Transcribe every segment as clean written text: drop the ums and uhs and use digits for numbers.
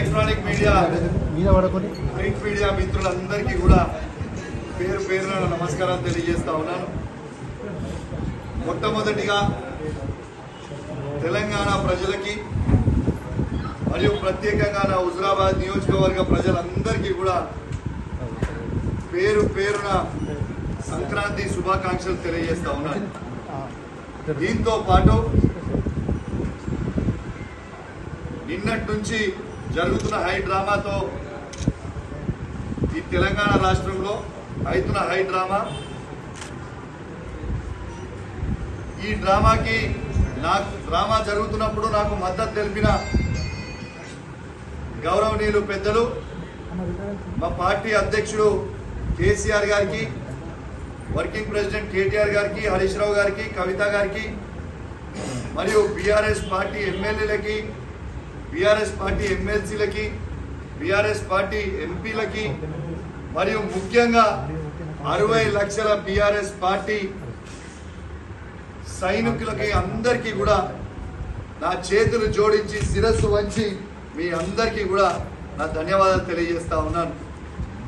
Electronic media print media మిత్రులందరికీ కూడా పేరు పేరున నమస్కారాలు తెలియజేస్తా ఉన్నాను. మొట్టమొదటిగా తెలంగాణ ప్రజలకి మరియు ప్రత్యేకంగా నా హుజురాబాద్ నియోజకవర్గ ప్రజలందరికీ కూడా పేరు పేరున సంక్రాంతి శుభాకాంక్షలు తెలియజేస్తా ఉన్నాను. దీంతో పాటు నిన్నటి నుంచి జరుగుతున్న హై డ్రామాతో ఈ తెలంగాణ రాష్ట్రంలో అవుతున్న హై డ్రామా, ఈ డ్రామాకి నాకు డ్రామా జరుగుతున్నప్పుడు నాకు మద్దతు తెలిపిన గౌరవనీయులు పెద్దలు మా పార్టీ అధ్యక్షుడు కేసీఆర్ గారికి, వర్కింగ్ ప్రెసిడెంట్ కేటీఆర్ గారికి, హరీష్ రావు గారికి, కవిత గారికి, మరియు బీఆర్ఎస్ పార్టీ ఎమ్మెల్యేలకి, బీఆర్ఎస్ పార్టీ ఎమ్మెల్సీలకి, బీఆర్ఎస్ పార్టీ ఎంపీలకి, మరియు ముఖ్యంగా 60 లక్షల బీఆర్ఎస్ పార్టీ సైనికులకి అందరికీ కూడా నా చేతులు జోడించి శిరస్సు వంచి మీ అందరికీ కూడా నా ధన్యవాదాలు తెలియజేస్తా ఉన్నాను.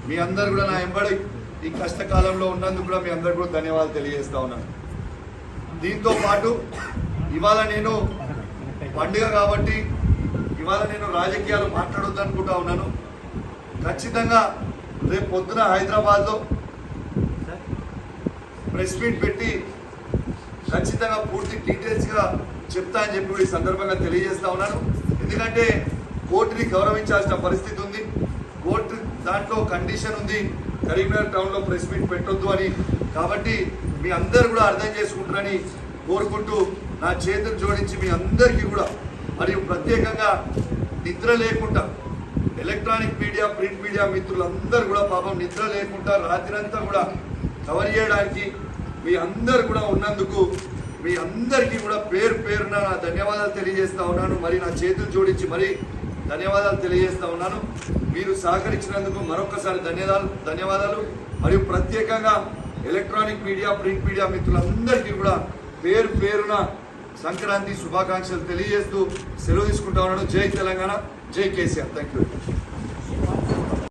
మీ అందరు కూడా నా ఎంబడి ఈ కష్టకాలంలో ఉన్నందుకు కూడా మీ అందరికీ కూడా ధన్యవాదాలు తెలియజేస్తా ఉన్నాను. దీంతో పాటు ఇవాళ నేను పండుగ కాబట్టి ఇవాళ నేను రాజకీయాలు మాట్లాడొద్దు అనుకుంటా ఉన్నాను. ఖచ్చితంగా రేపు పొద్దున హైదరాబాద్లో ప్రెస్ మీట్ పెట్టి ఖచ్చితంగా పూర్తి డీటెయిల్స్గా చెప్తా అని చెప్పి ఈ సందర్భంగా తెలియజేస్తా ఉన్నాను. ఎందుకంటే కోర్టుని గౌరవించాల్సిన పరిస్థితి ఉంది. కోర్టు దాంట్లో కండిషన్ ఉంది, కరీంనగర్ టౌన్లో ప్రెస్ మీట్ పెట్టొద్దు అని. కాబట్టి మీ అందరు కూడా అర్థం చేసుకుంటారని కోరుకుంటూ నా చేతులు జోడించి మీ అందరికీ కూడా, మరియు ప్రత్యేకంగా నిద్ర లేకుండా ఎలక్ట్రానిక్ మీడియా ప్రింట్ మీడియా మిత్రులందరూ కూడా పాపం నిద్ర లేకుండా రాత్రంతా కూడా కవర్ చేయడానికి మీ అందరు కూడా ఉన్నందుకు మీ అందరికీ కూడా పేరు పేరున నా ధన్యవాదాలు తెలియజేస్తా ఉన్నాను. మరి నా చేతులు జోడించి మరి ధన్యవాదాలు తెలియజేస్తా ఉన్నాను. మీరు సహకరించినందుకు మరొకసారి ధన్యవాదాలు. మరియు ప్రత్యేకంగా ఎలక్ట్రానిక్ మీడియా ప్రింట్ మీడియా మిత్రులందరికీ కూడా పేరు పేరున సంక్రాంతి శుభాకాంక్షలు తెలియజేస్తూ సెలవు తీసుకుంటా ఉన్నాను. జై తెలంగాణ, జై కేసీఆర్. Thank you.